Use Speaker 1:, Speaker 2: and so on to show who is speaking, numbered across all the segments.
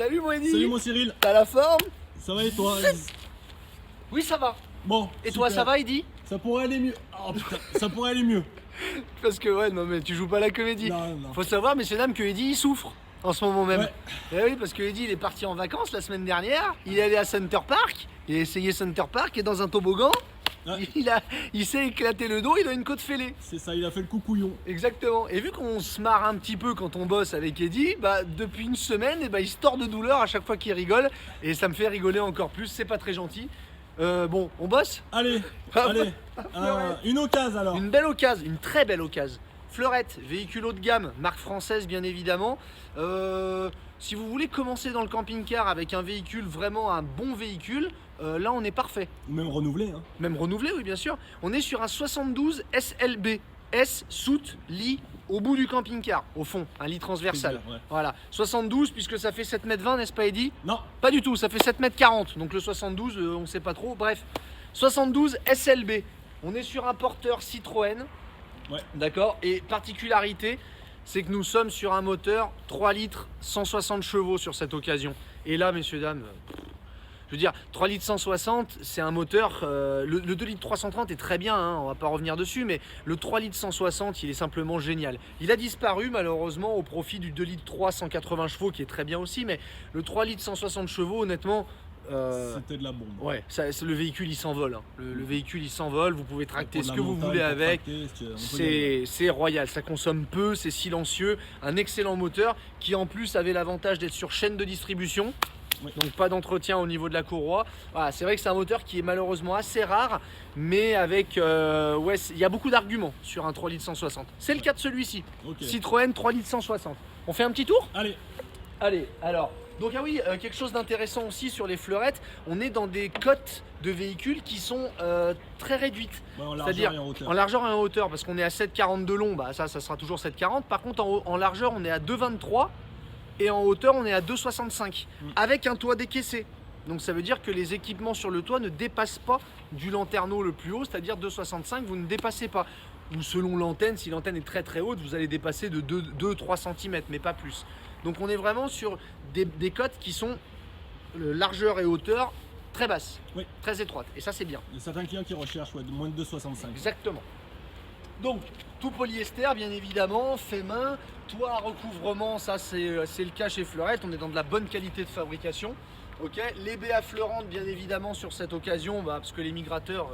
Speaker 1: Salut mon Eddy.
Speaker 2: Salut mon Cyril.
Speaker 1: T'as la forme?
Speaker 2: Ça va et toi?
Speaker 1: Oui, ça va.
Speaker 2: Bon.
Speaker 1: Et toi, ça va Eddy?
Speaker 2: Ça pourrait aller mieux. Oh putain, ça pourrait aller mieux.
Speaker 1: Parce que ouais, non mais tu joues pas la comédie.
Speaker 2: Non.
Speaker 1: Faut savoir, messieurs dames, que Eddy il souffre en ce moment même.
Speaker 2: Ouais.
Speaker 1: Eh oui, parce que Eddy il est parti en vacances la semaine dernière. Il est allé à Center Park. Il a essayé Center Park et dans un toboggan,
Speaker 2: Ouais.
Speaker 1: il s'est éclaté le dos. Il a une côte fêlée.
Speaker 2: C'est ça, il a fait le coucouillon.
Speaker 1: Exactement. Et vu qu'on se marre un petit peu quand on bosse avec Eddy, bah depuis une semaine, il se tord de douleur à chaque fois qu'il rigole. Et ça me fait rigoler encore plus. C'est pas très gentil. Bon, on bosse?
Speaker 2: Allez, une occasion alors.
Speaker 1: Une belle occasion, une très belle occasion. Fleurette, véhicule haut de gamme, marque française bien évidemment. Si vous voulez commencer dans le camping-car avec un véhicule, vraiment un bon véhicule, là on est parfait.
Speaker 2: Même renouvelé, hein.
Speaker 1: Même renouvelé, oui bien sûr. On est sur un 72 SLB, S, soute, lit, au bout du camping-car, au fond, un lit transversal.
Speaker 2: Ouais.
Speaker 1: Voilà, 72 puisque ça fait 7,20 m, n'est-ce pas Eddy?
Speaker 2: Non,
Speaker 1: Pas du tout, ça fait 7,40 m, donc le 72, on sait pas trop, bref. 72 SLB, on est sur un porteur Citroën,
Speaker 2: ouais.
Speaker 1: d'accord, et particularité, c'est que nous sommes sur un moteur 3 litres 160 chevaux sur cette occasion. Et là, messieurs, dames, je veux dire, 3 litres 160, c'est un moteur, le 2 litres 330 est très bien, hein, on va pas revenir dessus, mais le 3 litres 160, il est simplement génial. Il a disparu malheureusement au profit du 2 litres 3 180 chevaux qui est très bien aussi, mais le 3 litres 160 chevaux, honnêtement,
Speaker 2: c'était de la bombe.
Speaker 1: ouais, le véhicule il s'envole, hein. Le véhicule il s'envole, vous pouvez tracter ce que vous voulez
Speaker 2: pour
Speaker 1: avec.
Speaker 2: tracter,
Speaker 1: C'est royal, ça consomme peu, c'est silencieux, un excellent moteur qui en plus avait l'avantage d'être sur chaîne de distribution.
Speaker 2: Oui.
Speaker 1: Donc pas d'entretien au niveau de la courroie. Voilà, c'est vrai que c'est un moteur qui est malheureusement assez rare, mais avec ouais, il y a beaucoup d'arguments sur un 3 litres 160. C'est le cas de celui-ci.
Speaker 2: Ok.
Speaker 1: Citroën 3 litres 160. On fait un petit tour?
Speaker 2: Allez,
Speaker 1: Allez, alors. Donc ah oui, quelque chose d'intéressant aussi sur les fleurettes, on est dans des cotes de véhicules qui sont très réduites.
Speaker 2: ouais, en
Speaker 1: C'est-à-dire
Speaker 2: largeur et en hauteur.
Speaker 1: en largeur et en hauteur, parce qu'on est à 7,40 de long, bah ça sera toujours 7,40. Par contre en largeur on est à 2,23 et en hauteur on est à 2,65 avec un toit décaissé. Donc ça veut dire que les équipements sur le toit ne dépassent pas du lanterneau le plus haut, c'est-à-dire 2,65, vous ne dépassez pas. Ou selon l'antenne, si l'antenne est très très haute, vous allez dépasser de 2-3 cm, mais pas plus. Donc on est vraiment sur des cotes qui sont largeur et hauteur très basses,
Speaker 2: Oui.
Speaker 1: très étroites. Et ça c'est bien.
Speaker 2: Il y a certains clients qui recherchent moins de 2,65.
Speaker 1: Exactement. Donc tout polyester bien évidemment, fait main, toit à recouvrement, ça c'est le cas chez Fleurette, on est dans de la bonne qualité de fabrication. Ok, les baies affleurantes bien évidemment sur cette occasion, parce que les migrateurs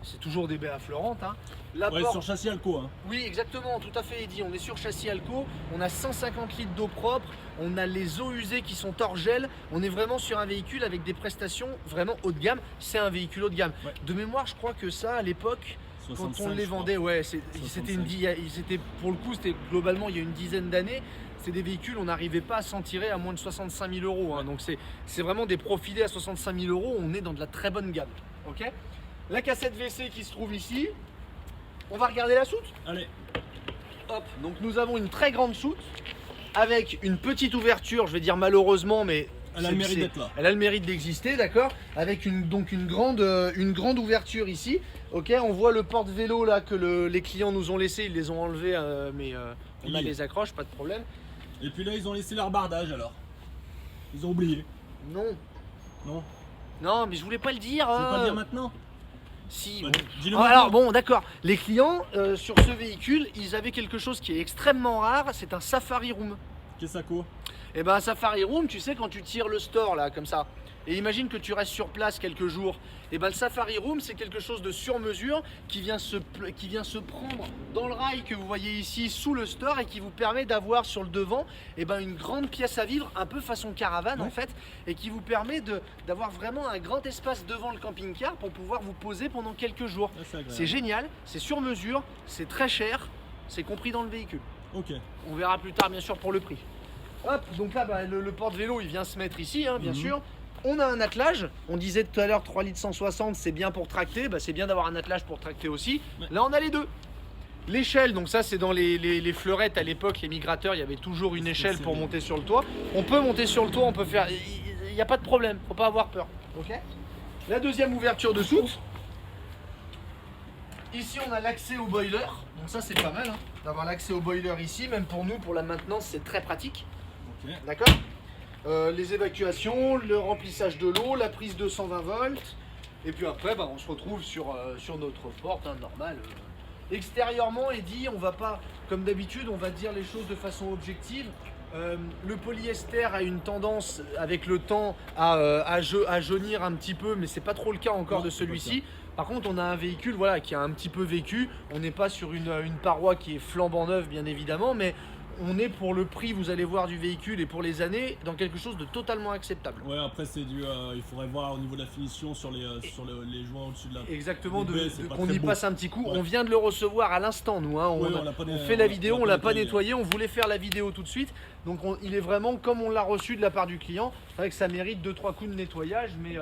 Speaker 1: c'est toujours des baies affleurantes. Hein. La
Speaker 2: Ouais,
Speaker 1: porte...
Speaker 2: sur châssis Alco, hein.
Speaker 1: Oui, exactement, tout à fait Eddy. On est sur châssis Alco, on a 150 litres d'eau propre, on a les eaux usées qui sont hors gel. On est vraiment sur un véhicule avec des prestations vraiment haut de gamme. C'est un véhicule haut de gamme.
Speaker 2: Ouais.
Speaker 1: De mémoire, je crois que ça, à l'époque, quand
Speaker 2: 65,
Speaker 1: on les
Speaker 2: je crois.
Speaker 1: vendait, ouais, c'était pour le coup, c'était globalement il y a une dizaine d'années. C'est des véhicules, on n'arrivait pas à s'en tirer à moins de 65 000 euros. Hein. Donc c'est vraiment des profilés à 65 000 euros. On est dans de la très bonne gamme. Ok. La cassette WC qui se trouve ici. On va regarder la soute.
Speaker 2: Allez,
Speaker 1: Hop, donc nous avons une très grande soute avec une petite ouverture, je vais dire malheureusement, mais
Speaker 2: elle a le mérite d'être là.
Speaker 1: elle a le mérite d'exister, d'accord. Avec une grande ouverture ici. Ok, on voit le porte-vélo là que les clients nous ont laissé, ils les ont enlevés, mais on a
Speaker 2: Oui.
Speaker 1: les accroches, pas de problème.
Speaker 2: Et puis là, ils ont laissé l'arbardage alors. Ils ont oublié.
Speaker 1: Non,
Speaker 2: Non,
Speaker 1: non, mais je voulais pas le dire.
Speaker 2: tu veux pas le dire maintenant?
Speaker 1: Si.
Speaker 2: Bah,
Speaker 1: bon.
Speaker 2: dis-le
Speaker 1: Ah,
Speaker 2: maintenant.
Speaker 1: alors bon, d'accord. Les clients sur ce véhicule, ils avaient quelque chose qui est extrêmement rare. C'est un Safari Room.
Speaker 2: Qu'est-ce que ça court?
Speaker 1: Et ben un Safari Room, tu sais quand tu tires le store là comme ça. Et imagine que tu restes sur place quelques jours. Et ben le Safari Room, c'est quelque chose de sur mesure qui vient se prendre dans le rail que vous voyez ici sous le store et qui vous permet d'avoir sur le devant une grande pièce à vivre, un peu façon caravane en fait, et qui vous permet d'avoir vraiment un grand espace devant le camping-car pour pouvoir vous poser pendant quelques jours.
Speaker 2: Ah, c'est agréable.
Speaker 1: C'est génial, c'est sur mesure, c'est très cher, c'est compris dans le véhicule.
Speaker 2: Ok.
Speaker 1: On verra plus tard bien sûr pour le prix. Hop, donc là le porte-vélo il vient se mettre ici, hein, bien sûr. On a un attelage, on disait tout à l'heure 3 litres 160 c'est bien pour tracter, c'est bien d'avoir un attelage pour tracter aussi.
Speaker 2: Ouais.
Speaker 1: Là on a les deux. L'échelle, donc ça c'est dans les fleurettes à l'époque, les migrateurs, il y avait toujours une échelle pour monter sur le toit. On peut monter sur le toit, on peut faire, il n'y a pas de problème, faut pas avoir peur. Ok. La deuxième ouverture de soute. Ici on a l'accès au boiler, donc ça c'est pas mal hein, d'avoir l'accès au boiler ici, même pour nous, pour la maintenance c'est très pratique.
Speaker 2: Ok.
Speaker 1: D'accord. les évacuations, le remplissage de l'eau, la prise de 120 volts. Et puis après, bah, on se retrouve sur notre porte, hein, normale. Extérieurement, Eddy, on va pas, comme d'habitude, on va dire les choses de façon objective. Le polyester a une tendance, avec le temps, à jaunir un petit peu, mais c'est pas trop le cas encore de celui-ci. Par contre, on a un véhicule voilà, qui a un petit peu vécu. On n'est pas sur une paroi qui est flambant neuve, bien évidemment, mais on est pour le prix, vous allez voir, du véhicule et pour les années, dans quelque chose de totalement acceptable.
Speaker 2: Ouais, après c'est du, il faudrait voir au niveau de la finition sur les joints au-dessus de la.
Speaker 1: Exactement,
Speaker 2: pas
Speaker 1: qu'on
Speaker 2: très
Speaker 1: y
Speaker 2: beau.
Speaker 1: passe un petit coup.
Speaker 2: Ouais.
Speaker 1: On vient de le recevoir à l'instant, nous. Hein.
Speaker 2: Ouais, on
Speaker 1: fait la vidéo, on l'a pas
Speaker 2: nettoyé.
Speaker 1: nettoyé, on voulait faire la vidéo tout de suite. Donc il est vraiment comme on l'a reçu de la part du client. C'est vrai que ça mérite 2-3 coups de nettoyage, mais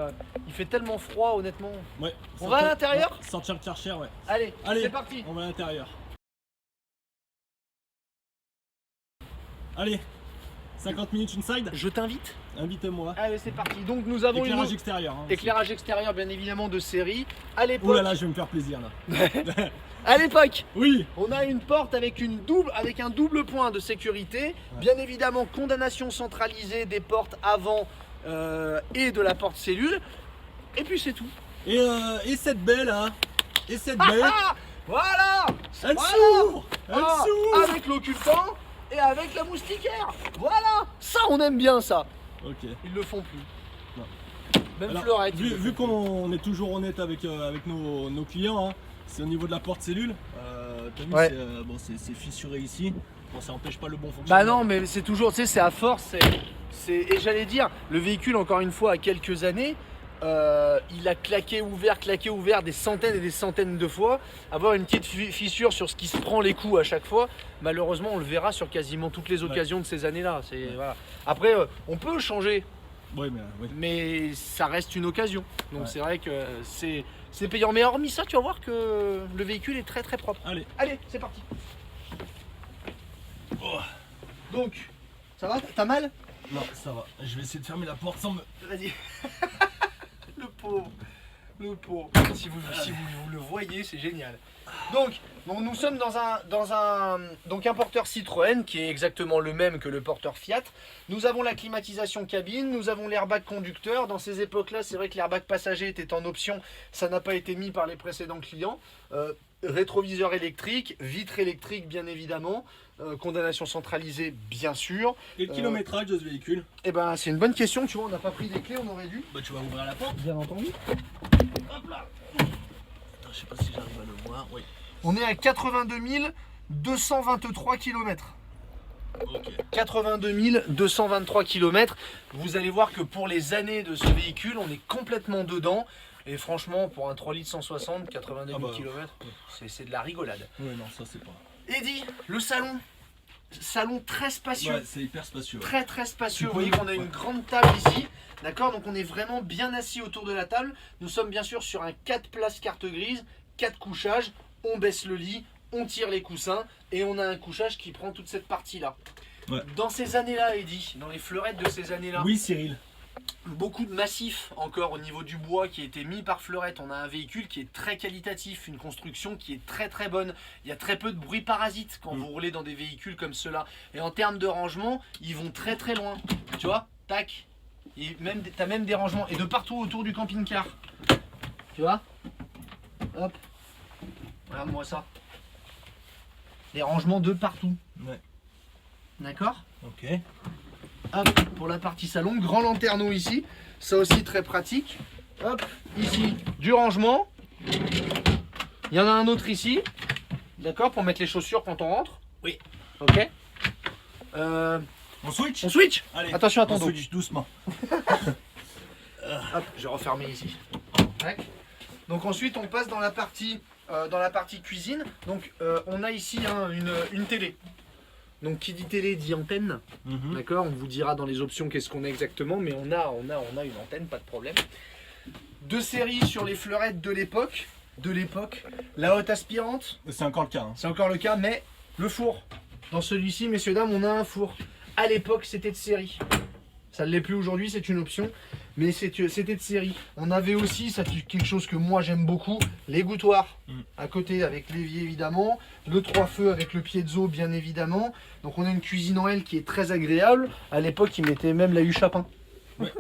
Speaker 1: il fait tellement froid, honnêtement.
Speaker 2: Ouais.
Speaker 1: On va à l'intérieur ?
Speaker 2: Sortir le Karcher, ouais.
Speaker 1: Allez,
Speaker 2: Allez,
Speaker 1: c'est parti.
Speaker 2: On va à l'intérieur. Allez, 50 minutes inside.
Speaker 1: Je t'invite.
Speaker 2: Invitez-moi.
Speaker 1: Allez, c'est parti. Donc nous avons
Speaker 2: Éclairage
Speaker 1: une
Speaker 2: extérieur. Hein,
Speaker 1: éclairage extérieur, bien évidemment, de série. À
Speaker 2: Ouh là
Speaker 1: l'époque,
Speaker 2: là, je vais me faire plaisir là.
Speaker 1: à l'époque,
Speaker 2: Oui.
Speaker 1: on a une porte avec un double point de sécurité.
Speaker 2: Ouais.
Speaker 1: Bien évidemment, condamnation centralisée des portes avant et de la porte cellule. Et puis c'est tout.
Speaker 2: Et cette belle là. Et cette belle.
Speaker 1: Voilà.
Speaker 2: Elle
Speaker 1: Voilà.
Speaker 2: s'ouvre. Elle
Speaker 1: Ah,
Speaker 2: s'ouvre.
Speaker 1: avec l'occultant et avec la moustiquaire. Voilà. Ça, on aime bien ça.
Speaker 2: Ok.
Speaker 1: Ils le font plus.
Speaker 2: Non.
Speaker 1: Même
Speaker 2: Alors,
Speaker 1: Fleurette. ils le
Speaker 2: vu
Speaker 1: font
Speaker 2: qu'on est toujours honnête avec nos clients, hein, c'est au niveau de la porte cellule. T'as vu,
Speaker 1: Ouais.
Speaker 2: c'est fissuré ici. Bon, ça n'empêche pas le bon
Speaker 1: Bah
Speaker 2: fonctionnement.
Speaker 1: non, mais c'est toujours, tu sais, c'est à force. Et j'allais dire, le véhicule, encore une fois, à quelques années, il a claqué, ouvert des centaines et des centaines de fois. Avoir une petite fissure sur ce qui se prend les coups à chaque fois, malheureusement, on le verra sur quasiment toutes les occasions de ces années-là. Voilà. Après, on peut changer,
Speaker 2: Ouais, mais oui.
Speaker 1: mais ça reste une occasion. Donc
Speaker 2: Ouais.
Speaker 1: c'est vrai que c'est payant. Mais hormis ça, tu vas voir que le véhicule est très très propre.
Speaker 2: Allez.
Speaker 1: C'est parti.
Speaker 2: Oh.
Speaker 1: Donc, ça va? T'as mal?
Speaker 2: Non, ça va. Je vais essayer de fermer la porte sans me.
Speaker 1: Vas-y. Le pauvre. Le pauvre. Si vous le voyez, c'est génial. Donc nous sommes dans un porteur Citroën qui est exactement le même que le porteur Fiat. Nous avons la climatisation cabine, nous avons l'airbag conducteur. Dans ces époques-là, c'est vrai que l'airbag passager était en option. Ça n'a pas été mis par les précédents clients. Rétroviseur électrique, vitre électrique bien évidemment. Condamnation centralisée bien sûr.
Speaker 2: Et le kilométrage de ce véhicule?
Speaker 1: Eh ben c'est une bonne question, tu vois, on n'a pas pris les clés, on aurait dû.
Speaker 2: Bah tu vas ouvrir la porte.
Speaker 1: Bien entendu.
Speaker 2: Hop là. Attends, je sais pas si j'arrive à le voir. Oui.
Speaker 1: On est à 82 223 km.
Speaker 2: Ok.
Speaker 1: 82 223 km. Vous allez voir que pour les années de ce véhicule, on est complètement dedans. Et franchement, pour un 3 litres 160, 82 000 km, c'est de la rigolade.
Speaker 2: Ouais, non, ça c'est pas.
Speaker 1: Eddy, le salon. Salon très spacieux.
Speaker 2: Ouais, c'est hyper spacieux.
Speaker 1: Très très spacieux.
Speaker 2: Tu
Speaker 1: Vous voyez
Speaker 2: peux-
Speaker 1: qu'on a une
Speaker 2: ouais.
Speaker 1: grande table ici. D'accord, donc on est vraiment bien assis autour de la table. Nous sommes bien sûr sur un 4 places carte grise, 4 couchages. On baisse le lit, on tire les coussins et on a un couchage qui prend toute cette partie-là.
Speaker 2: Ouais.
Speaker 1: Dans ces années-là, Eddy, dans les fleurettes de ces années-là,
Speaker 2: Oui, Cyril.
Speaker 1: beaucoup de massifs encore au niveau du bois qui a été mis par Fleurette. On a un véhicule qui est très qualitatif, une construction qui est très très bonne. Il y a très peu de bruit parasite quand vous roulez dans des véhicules comme ceux-là. Et en termes de rangement, ils vont très très loin. Tu vois, tac. T'as même des rangements et de partout autour du camping-car. Tu vois? Hop. Regarde-moi ça. Des rangements de partout.
Speaker 2: Ouais.
Speaker 1: D'accord?
Speaker 2: Ok.
Speaker 1: Hop, pour la partie salon, grand lanterneau ici, ça aussi très pratique. Hop, ici, du rangement. Il y en a un autre ici, d'accord, pour mettre les chaussures quand on rentre.
Speaker 2: Oui.
Speaker 1: Ok.
Speaker 2: On switch.
Speaker 1: On switch.
Speaker 2: Allez.
Speaker 1: Attention à ton
Speaker 2: on
Speaker 1: dos.
Speaker 2: switch doucement.
Speaker 1: Hop, je vais refermer ici. Tac. Donc ensuite, on passe dans la partie cuisine. Donc on a ici hein, une télé. Donc qui dit télé dit antenne. D'accord, on vous dira dans les options qu'est-ce qu'on a exactement, mais on a une antenne, pas de problème. Deux séries sur les fleurettes de l'époque. La haute aspirante,
Speaker 2: C'est encore le cas. Hein.
Speaker 1: c'est encore le cas, mais le four. Dans celui-ci, messieurs, dames, on a un four. À l'époque, c'était de série. Ça ne l'est plus aujourd'hui, c'est une option, mais c'était de série. On avait aussi, ça c'est quelque chose que moi j'aime beaucoup, l'égouttoir à côté avec l'évier évidemment, le 3 feux avec le piezo bien évidemment. Donc on a une cuisine en L qui est très agréable. À l'époque, ils mettaient même la huche à pain.
Speaker 2: Ouais.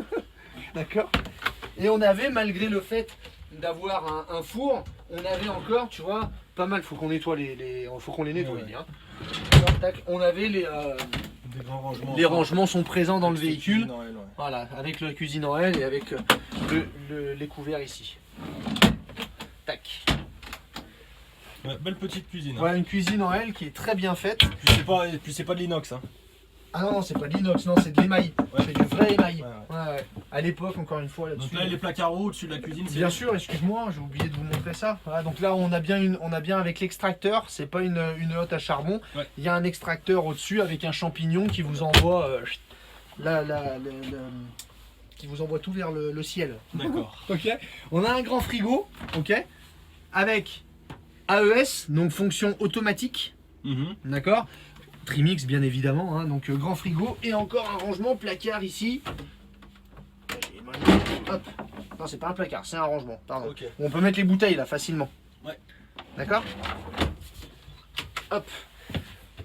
Speaker 1: D'accord. Et on avait, malgré le fait d'avoir un four, on avait encore, tu vois, pas mal. Faut qu'on nettoie faut qu'on les nettoie bien. Tac, on avait les
Speaker 2: grands rangements.
Speaker 1: Les rangements sont présents dans le véhicule.
Speaker 2: L, ouais.
Speaker 1: Voilà, avec la cuisine en L et avec les couverts ici. Tac.
Speaker 2: Ouais, belle petite cuisine. Hein.
Speaker 1: Voilà une cuisine en L qui est très bien faite.
Speaker 2: Puis c'est pas de l'inox. Hein.
Speaker 1: Ah non, c'est pas de l'inox, non, c'est de l'émail.
Speaker 2: Ouais.
Speaker 1: C'est du vrai émail.
Speaker 2: Ouais.
Speaker 1: À l'époque, encore une fois, là-dessus.
Speaker 2: Donc là, les placards au-dessus de la cuisine, c'est.
Speaker 1: Bien sûr, excuse-moi, j'ai oublié de vous montrer ça. Voilà, donc là, on a bien avec l'extracteur, c'est pas une hotte à charbon.
Speaker 2: Ouais.
Speaker 1: Il y a un extracteur au-dessus avec un champignon qui vous envoie qui vous envoie tout vers le ciel.
Speaker 2: D'accord.
Speaker 1: Ok. On a un grand frigo, ok, avec AES, donc fonction automatique, d'accord. Trimix bien évidemment, hein, donc grand frigo et encore un rangement placard ici. Hop. Non, c'est pas un placard, c'est un rangement, pardon.
Speaker 2: Okay.
Speaker 1: On peut mettre les bouteilles là facilement.
Speaker 2: Ouais.
Speaker 1: D'accord. Hop.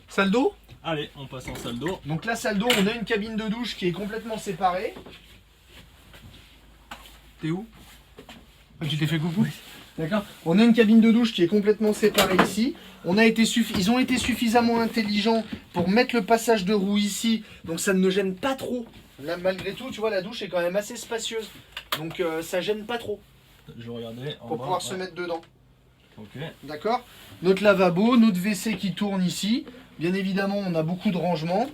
Speaker 1: Salle d'eau.
Speaker 2: Allez, on passe en salle d'eau.
Speaker 1: Donc la salle d'eau, on a une cabine de douche qui est complètement séparée. T'es où? Tu t'es fait coucou? D'accord. On a une cabine de douche qui est complètement séparée ici. Ils ont été suffisamment intelligents pour mettre le passage de roue ici, donc ça ne gêne pas trop. Là, malgré tout, tu vois, la douche est quand même assez spacieuse, donc ça gêne pas trop.
Speaker 2: Je regardais
Speaker 1: pour pouvoir se mettre dedans.
Speaker 2: Ok.
Speaker 1: D'accord. Notre lavabo, notre WC qui tourne ici. Bien évidemment, on a beaucoup de rangements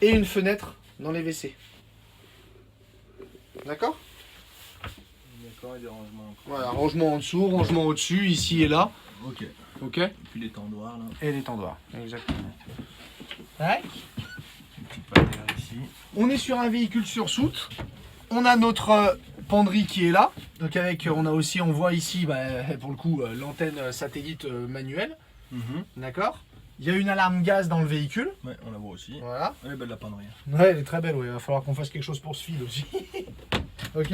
Speaker 1: et une fenêtre dans les WC. D'accord.
Speaker 2: D'accord, et des rangements.
Speaker 1: Voilà, rangement en dessous, rangement au-dessus, ici et là.
Speaker 2: Ok.
Speaker 1: Ok.
Speaker 2: Et puis les tendoirs là.
Speaker 1: Et les tendoirs, exactement. Ouais.
Speaker 2: Une petite patère ici.
Speaker 1: On est sur un véhicule sur soute. On a notre penderie qui est là. Donc avec, on voit ici, pour le coup, l'antenne satellite manuelle. D'accord. Il y a une alarme gaz dans le véhicule.
Speaker 2: Ouais, on la voit aussi.
Speaker 1: Voilà.
Speaker 2: Elle est belle la penderie.
Speaker 1: Ouais, elle est très belle. Ouais. Il va falloir qu'on fasse quelque chose pour ce fil aussi. Ok.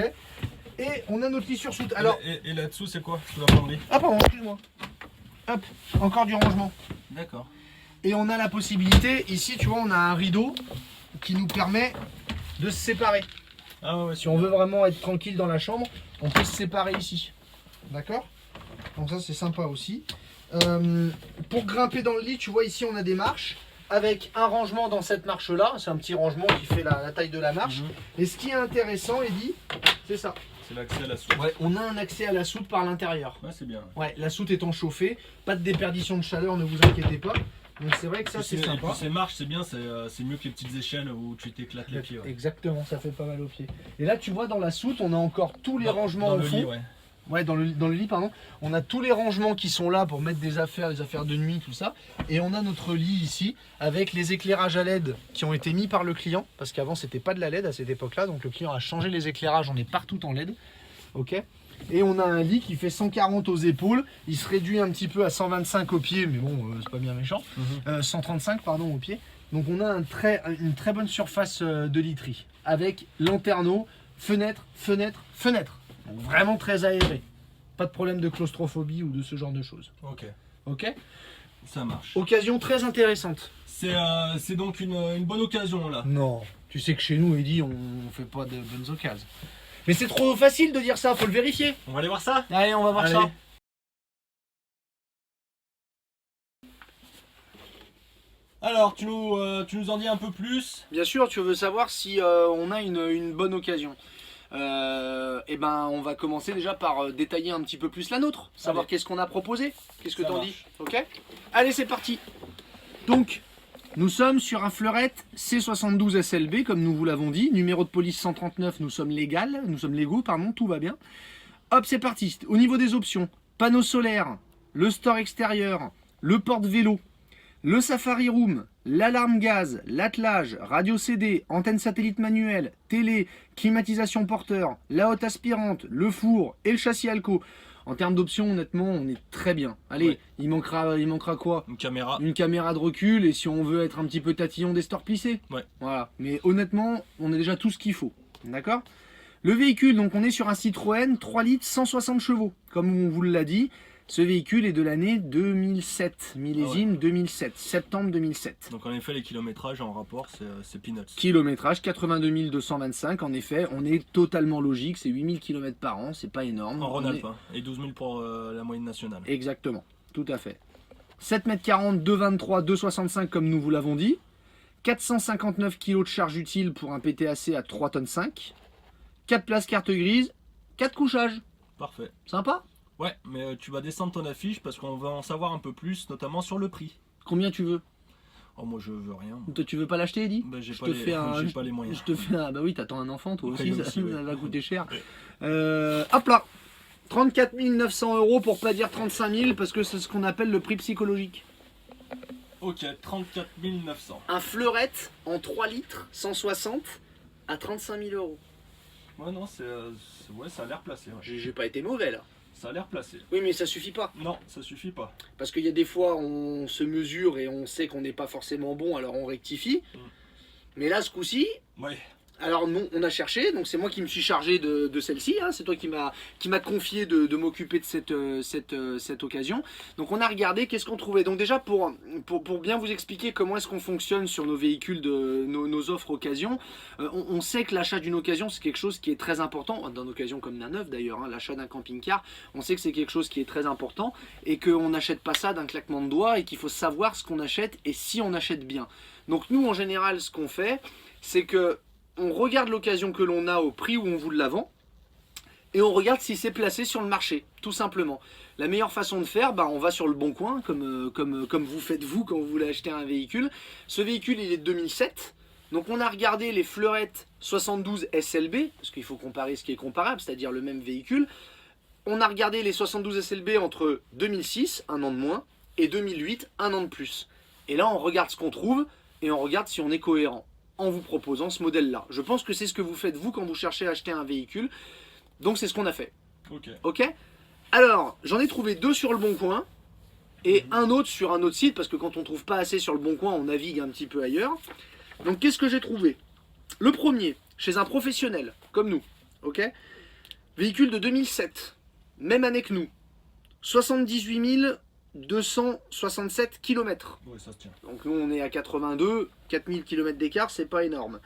Speaker 1: Et on a notre lit sur soute. Alors.
Speaker 2: Et là-dessous, c'est quoi sous la penderie?
Speaker 1: Ah pardon, excuse-moi. Hop, encore du rangement.
Speaker 2: D'accord.
Speaker 1: Et on a la possibilité, ici, tu vois, on a un rideau qui nous permet de se séparer.
Speaker 2: Ah ouais,
Speaker 1: si on veut vraiment être tranquille dans la chambre, on peut se séparer ici. D'accord. Donc ça, c'est sympa aussi. Pour grimper dans le lit, tu vois, ici, on a des marches avec un rangement dans cette marche-là. C'est un petit rangement qui fait la taille de la marche. Et ce qui est intéressant, Eddy, c'est ça.
Speaker 2: C'est l'accès à la soute.
Speaker 1: Ouais, on a un accès à la soute par l'intérieur.
Speaker 2: Ouais, c'est bien.
Speaker 1: Ouais, la soute étant chauffée, pas de déperdition de chaleur, ne vous inquiétez pas. Donc c'est vrai que ça c'est sympa.
Speaker 2: Et puis ces marches, c'est bien, c'est mieux que les petites échelles où tu t'éclates les pieds. Ouais.
Speaker 1: Exactement, ça fait pas mal aux pieds. Et là tu vois dans la soute, on a encore tous les rangements au fond.
Speaker 2: Lit, ouais.
Speaker 1: Ouais, dans le lit, pardon. On a tous les rangements qui sont là pour mettre des affaires, les affaires de nuit, tout ça. Et on a notre lit ici avec les éclairages à LED qui ont été mis par le client. Parce qu'avant, c'était pas de la LED à cette époque-là. Donc le client a changé les éclairages, on est partout en LED. Ok. Et on a un lit qui fait 140 aux épaules. Il se réduit un petit peu à 125 aux pieds, mais bon, c'est pas bien méchant. 135, pardon, aux pieds. Donc on a une très bonne surface de literie. Avec lanterneau, fenêtre, fenêtre, fenêtre. Donc vraiment très aéré. Pas de problème de claustrophobie ou de ce genre de choses.
Speaker 2: Ok.
Speaker 1: Ok.
Speaker 2: Ça marche.
Speaker 1: Occasion très intéressante.
Speaker 2: C'est donc une bonne occasion là.
Speaker 1: Non. Tu sais que chez nous, Eddy, on fait pas de bonnes occasions. Mais c'est trop facile de dire ça, faut le vérifier.
Speaker 2: On va aller voir ça.
Speaker 1: Allez, on va voir ça.
Speaker 2: Alors, tu nous en dis un peu plus?
Speaker 1: Bien sûr, tu veux savoir si on a une bonne occasion. Et ben, on va commencer déjà par détailler un petit peu plus la nôtre, savoir qu'est-ce qu'on a proposé. Qu'est-ce que t'en dis? Ok. Allez, c'est parti. Donc, nous sommes sur un Fleurette C72 SLB, comme nous vous l'avons dit. Numéro de police 139, nous sommes légaux, pardon, tout va bien. Hop, c'est parti. Au niveau des options, panneau solaire, le store extérieur, le porte-vélo, le Safari Room, l'alarme gaz, l'attelage, radio CD, antenne satellite manuelle, télé, climatisation porteur, la hotte aspirante, le four et le châssis Alco. En termes d'options, honnêtement, on est très bien. Allez,
Speaker 2: Ouais.
Speaker 1: il manquera quoi?
Speaker 2: Une caméra.
Speaker 1: Une caméra de recul et si on veut être un petit peu tatillon, des stores plissés.
Speaker 2: Ouais.
Speaker 1: Voilà. Mais honnêtement, on a déjà tout ce qu'il faut. D'accord? Le véhicule, donc on est sur un Citroën 3 litres 160 chevaux. Comme on vous l'a dit, ce véhicule est de l'année 2007. Millésime 2007. Septembre 2007.
Speaker 2: Donc en effet, les kilométrages en rapport, c'est peanuts.
Speaker 1: Kilométrage 82 225. En effet, on est totalement logique. C'est 8000 km par an. C'est pas énorme.
Speaker 2: En
Speaker 1: On
Speaker 2: Rhône-Alpes,
Speaker 1: est-
Speaker 2: hein, et 12 000 pour la moyenne nationale.
Speaker 1: Exactement. Tout à fait. 7,40 m, 2,23, 2,65 comme nous vous l'avons dit. 459 kg de charge utile pour un PTAC à 3,5 tonnes. 4 places carte grise, 4 couchages.
Speaker 2: Parfait.
Speaker 1: Sympa.
Speaker 2: Ouais, mais tu vas descendre ton affiche parce qu'on va en savoir un peu plus, notamment sur le prix.
Speaker 1: Combien tu veux?
Speaker 2: Oh, moi je veux rien.
Speaker 1: Toi, tu veux pas l'acheter, Eddy?
Speaker 2: Ben, j'ai
Speaker 1: Je
Speaker 2: pas,
Speaker 1: te
Speaker 2: les...
Speaker 1: fais un-
Speaker 2: j'ai pas les moyens.
Speaker 1: Je te fais un... Bah oui, t'attends un enfant toi aussi,
Speaker 2: Oui,
Speaker 1: ça,
Speaker 2: aussi, oui.
Speaker 1: ça va coûter cher.
Speaker 2: Oui.
Speaker 1: Hop là, 34 900 € pour pas dire 35 000 parce que c'est ce qu'on appelle le prix psychologique.
Speaker 2: Ok, 34 900.
Speaker 1: Un fleurette en 3 litres 160 à 35 000 €.
Speaker 2: Ouais, non, ouais, ça a l'air placé. Ouais.
Speaker 1: J'ai pas été mauvais là.
Speaker 2: Ça a l'air placé.
Speaker 1: Oui, mais ça suffit pas.
Speaker 2: Non, ça suffit pas.
Speaker 1: Parce qu'il y a des fois, on se mesure et on sait qu'on n'est pas forcément bon, alors on rectifie.
Speaker 2: Mm.
Speaker 1: Mais là, ce coup-ci,
Speaker 2: Ouais.
Speaker 1: alors non, on a cherché, donc c'est moi qui me suis chargé de celle-ci, hein, c'est toi qui m'a confié de m'occuper de cette occasion. Donc on a regardé, qu'est-ce qu'on trouvait. Donc déjà, pour bien vous expliquer comment est-ce qu'on fonctionne sur nos véhicules, nos offres occasion, on sait que l'achat d'une occasion, c'est quelque chose qui est très important, d'une occasion comme d'un neuf d'ailleurs, hein, l'achat d'un camping-car, on sait que c'est quelque chose qui est très important et qu'on n'achète pas ça d'un claquement de doigts et qu'il faut savoir ce qu'on achète et si on achète bien. Donc nous, en général, ce qu'on fait, c'est que on regarde l'occasion que l'on a au prix où on vous la vend et on regarde si c'est placé sur le marché, tout simplement. La meilleure façon de faire, on va sur le bon coin, comme vous faites vous quand vous voulez acheter un véhicule. Ce véhicule, il est de 2007. Donc on a regardé les fleurettes 72 SLB, parce qu'il faut comparer ce qui est comparable, c'est-à-dire le même véhicule. On a regardé les 72 SLB entre 2006, un an de moins, et 2008, un an de plus. Et là, on regarde ce qu'on trouve et on regarde si on est cohérent en vous proposant ce modèle-là. Je pense que c'est ce que vous faites vous quand vous cherchez à acheter un véhicule. Donc c'est ce qu'on a fait.
Speaker 2: Ok.
Speaker 1: Ok? Alors, j'en ai trouvé 2 sur le Bon Coin et un autre sur un autre site parce que quand on trouve pas assez sur le Bon Coin, on navigue un petit peu ailleurs. Donc qu'est-ce que j'ai trouvé? Le premier, chez un professionnel comme nous. Ok? Véhicule de 2007, même année que nous. 78 267 km.
Speaker 2: Ouais, ça se tient.
Speaker 1: Donc nous on est à 82, 4000 km d'écart, c'est pas énorme.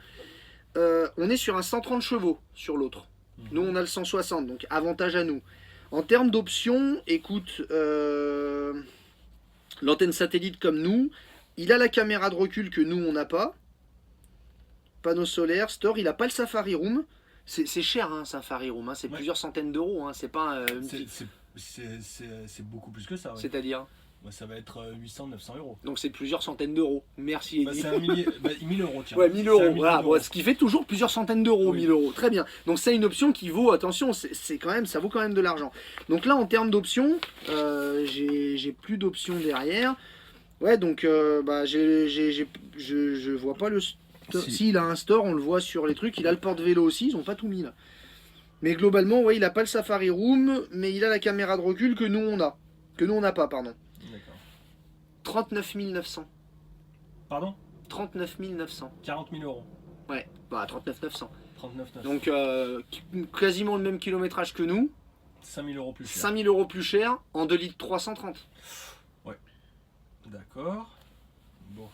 Speaker 1: On est sur un 130 chevaux sur l'autre. Nous on a le 160, donc avantage à nous. En termes d'options, écoute, l'antenne satellite comme nous, il a la caméra de recul que nous on n'a pas. Panneau solaire, store, il a pas le Safari Room. C'est cher un Safari Room, hein, c'est
Speaker 2: Ouais.
Speaker 1: plusieurs centaines d'euros, hein, c'est pas une
Speaker 2: C'est-
Speaker 1: petite-
Speaker 2: C'est beaucoup plus que ça. Ouais.
Speaker 1: C'est-à-dire,
Speaker 2: Ouais, ça va être 800-900 euros.
Speaker 1: donc c'est plusieurs centaines d'euros. Merci
Speaker 2: Bah,
Speaker 1: Eddy.
Speaker 2: c'est un millier, 1000 euros, tiens.
Speaker 1: Ouais, 1000
Speaker 2: C'est
Speaker 1: euros,
Speaker 2: un 1000
Speaker 1: voilà,
Speaker 2: euros.
Speaker 1: bon, ce qui fait toujours plusieurs centaines d'euros,
Speaker 2: Oui.
Speaker 1: 1000 euros, très bien. Donc c'est une option qui vaut, attention, c'est quand même, ça vaut quand même de l'argent. Donc là, en termes d'options, j'ai plus d'options derrière. Ouais, donc je vois pas le store.
Speaker 2: Si.
Speaker 1: Si, il a un store, on le voit sur les trucs, il a le porte-vélo aussi, ils ont pas tout mis là. Mais globalement, ouais, il a pas le Safari Room, mais il a la caméra de recul que nous on a. Que nous on n'a pas, pardon.
Speaker 2: D'accord.
Speaker 1: 39 900.
Speaker 2: Pardon
Speaker 1: 39 900.
Speaker 2: 40 000 euros.
Speaker 1: Ouais, bah 39 900.
Speaker 2: 39 900.
Speaker 1: Donc quasiment le même kilométrage que nous,
Speaker 2: 5 000 euros plus cher.
Speaker 1: 5000 euros plus cher en 2 litres 330.
Speaker 2: D'accord. Bon.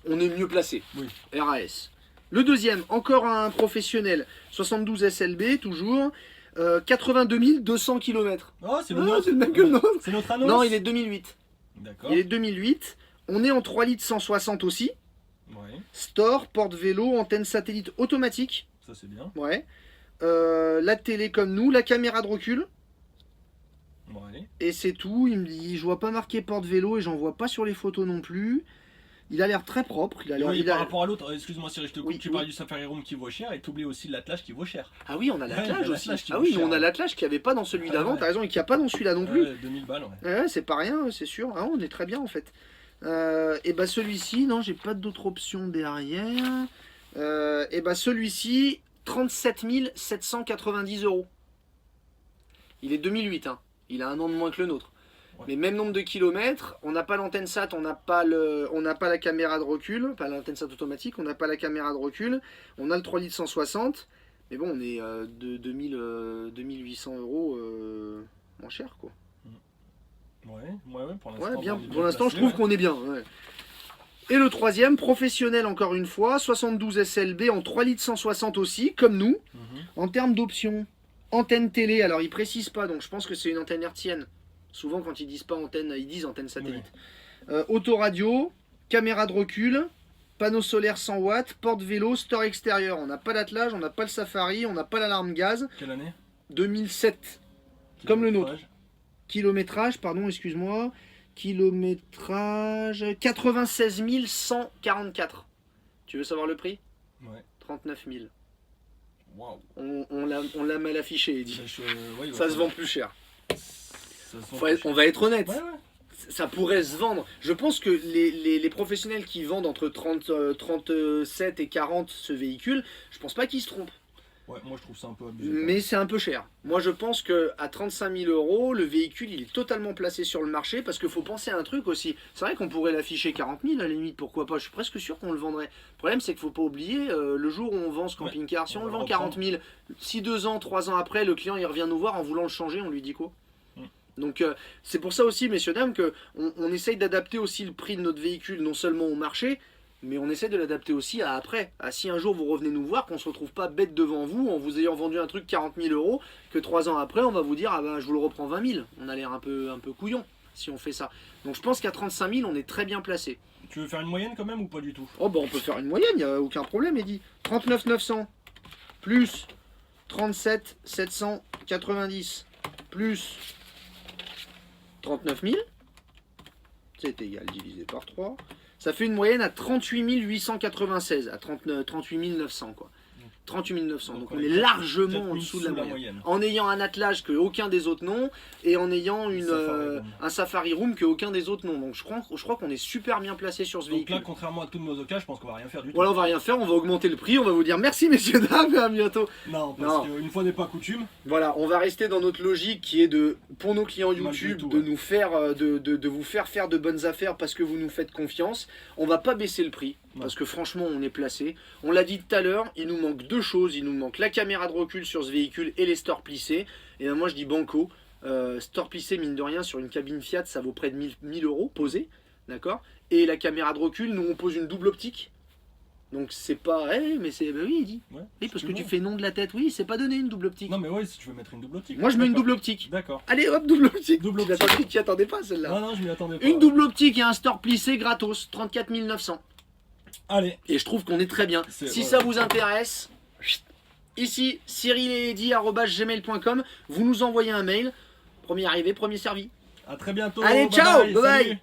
Speaker 1: On est mieux placé.
Speaker 2: Oui.
Speaker 1: RAS. Le deuxième, encore un professionnel, 72 SLB toujours, 82 200 km.
Speaker 2: Oh, c'est le
Speaker 1: Ah,
Speaker 2: nôtre.
Speaker 1: c'est le même que le nôtre.
Speaker 2: C'est notre annonce.
Speaker 1: Non, il est 2008.
Speaker 2: D'accord.
Speaker 1: Il est 2008. On est en 3 litres 160 aussi.
Speaker 2: Ouais,
Speaker 1: Store, porte-vélo, antenne satellite automatique.
Speaker 2: ça c'est bien.
Speaker 1: Ouais. La télé comme nous, la caméra de recul.
Speaker 2: Ouais.
Speaker 1: Et c'est tout. Il me dit, je vois pas marqué porte-vélo et j'en vois pas sur les photos non plus. Il a l'air très propre. Il a l'air.
Speaker 2: Oui,
Speaker 1: il a-
Speaker 2: par rapport à l'autre, excuse-moi Cyril, je te coupe,
Speaker 1: Oui,
Speaker 2: tu
Speaker 1: oui.
Speaker 2: parlais du Safari Room qui vaut cher et tu oublies aussi l'attelage qui vaut cher.
Speaker 1: Ah oui, on a l'attelage
Speaker 2: Ouais,
Speaker 1: aussi.
Speaker 2: l'attelage qui
Speaker 1: Ah
Speaker 2: vaut
Speaker 1: oui,
Speaker 2: cher,
Speaker 1: mais on a
Speaker 2: ouais.
Speaker 1: l'attelage qu'il n'y avait pas dans celui
Speaker 2: Ah
Speaker 1: d'avant.
Speaker 2: ouais.
Speaker 1: T'as raison, et qu'il n'y a pas dans celui-là non plus.
Speaker 2: Ouais, 2000 balles, ouais.
Speaker 1: Ouais, c'est pas rien, c'est sûr. Ah, on est très bien en fait. Et bah celui-ci, non, j'ai pas d'autres options derrière. Et bah celui-ci, 37 790 euros. Il est 2008, hein. Il a un an de moins que le nôtre.
Speaker 2: Ouais.
Speaker 1: Mais même nombre de kilomètres, on n'a pas l'antenne SAT, on n'a pas la caméra de recul, pas l'antenne SAT automatique, on n'a pas la caméra de recul, on a le 3 litres 160, mais bon, on est de 2800 euros moins cher, quoi.
Speaker 2: Ouais, pour l'instant.
Speaker 1: Ouais, bien.
Speaker 2: on est
Speaker 1: Pour l'instant, je
Speaker 2: placé,
Speaker 1: trouve qu'on est bien. Ouais. Et le troisième, professionnel encore une fois, 72 SLB en 3 litres 160 aussi, comme nous.
Speaker 2: Mhm.
Speaker 1: En termes d'options, antenne télé, alors ils précisent pas, donc je pense que c'est une antenne hertzienne. Souvent quand ils disent pas antenne, ils disent antenne satellite. Autoradio, caméra de recul, panneau solaire 100 watts, porte vélo, store extérieur. On n'a pas l'attelage, on n'a pas le safari, on n'a pas l'alarme gaz.
Speaker 2: Quelle année?
Speaker 1: 2007. Comme le nôtre.
Speaker 2: Kilométrage.
Speaker 1: Kilométrage, pardon, excuse-moi. Kilométrage 96 144. Tu veux savoir le prix?
Speaker 2: Ouais.
Speaker 1: 39 000.
Speaker 2: Waouh.
Speaker 1: On l'a mal affiché, Eddy.
Speaker 2: Ouais,
Speaker 1: Ça se vend plus cher.
Speaker 2: Ça se vend plus cher.
Speaker 1: On va être honnête.
Speaker 2: Ouais.
Speaker 1: Ça pourrait se vendre. Je pense que les professionnels qui vendent entre 37 et 40 ce véhicule, je pense pas qu'ils se trompent.
Speaker 2: Ouais, moi je trouve ça un peu abusé.
Speaker 1: Mais c'est un peu cher. Moi je pense qu'à 35 000 euros, le véhicule il est totalement placé sur le marché parce qu'il faut penser à un truc aussi. C'est vrai qu'on pourrait l'afficher 40 000 à la limite, pourquoi pas. Je suis presque sûr qu'on le vendrait. Le problème c'est qu'il faut pas oublier, le jour où on vend ce camping-car, si on le vend 40 000, si 2 ans, 3 ans après, le client il revient nous voir en voulant le changer, on lui dit quoi? Donc c'est pour ça aussi, messieurs, dames, qu'on essaye d'adapter aussi le prix de notre véhicule non seulement au marché, mais on essaie de l'adapter aussi à après. À si un jour vous revenez nous voir, qu'on se retrouve pas bête devant vous en vous ayant vendu un truc 40 000 euros, que 3 ans après on va vous dire ah ben je vous le reprends 20 000. On a l'air un peu couillon si on fait ça. Donc je pense qu'à 35 000 on est très bien placé.
Speaker 2: Tu veux faire une moyenne quand même ou pas du tout?
Speaker 1: Oh bah on peut faire une moyenne, il n'y a aucun problème Eddy. 39 900 plus 37 790 plus 39 000, c'est égal divisé par 3. Ça fait une moyenne à 38 896, à 38 900 quoi. 38 900, donc on est largement en dessous de la moyenne. En ayant un attelage que aucun des autres n'ont, et en ayant un Safari Room que aucun des autres n'ont. Donc je crois qu'on est super bien placé sur ce véhicule.
Speaker 2: Donc là, contrairement à tous nos occasions, je pense qu'on va rien faire du tout.
Speaker 1: Voilà, on va rien faire, on va augmenter le prix, on va vous dire merci messieurs dames et à bientôt.
Speaker 2: Non, parce qu'une fois n'est pas coutume.
Speaker 1: Voilà, on va rester dans notre logique qui est de, pour nos clients YouTube,
Speaker 2: tout,
Speaker 1: de nous faire, de vous faire de bonnes affaires parce que vous nous faites confiance. On va pas baisser le prix. Parce que franchement on est placé. On l'a dit tout à l'heure, il nous manque deux choses. Il nous manque la caméra de recul sur ce véhicule et les stores plissés. Et ben moi je dis banco. Store plissé mine de rien sur une cabine Fiat ça vaut près de 1000 euros posé. D'accord. Et la caméra de recul, nous on pose une double optique. Donc c'est pas... mais c'est... Bah oui il dit.
Speaker 2: Ouais,
Speaker 1: oui parce que tu fais non de la tête. Oui c'est pas donné une double optique.
Speaker 2: Non mais ouais si tu veux mettre une double optique.
Speaker 1: Moi je mets une double optique.
Speaker 2: D'accord.
Speaker 1: Allez hop double optique.
Speaker 2: Double
Speaker 1: Tu
Speaker 2: optique.
Speaker 1: t'y attendais pas celle-là.
Speaker 2: Non je m'y attendais pas.
Speaker 1: Une double optique et un store plissé gratos. 34 900.
Speaker 2: Allez.
Speaker 1: Et je trouve qu'on est très bien. Si ça vous intéresse, ici, cyrileddy@gmail.com, vous nous envoyez un mail. Premier arrivé, premier servi.
Speaker 2: À très bientôt.
Speaker 1: Allez, ciao, bye bye.
Speaker 2: Salut.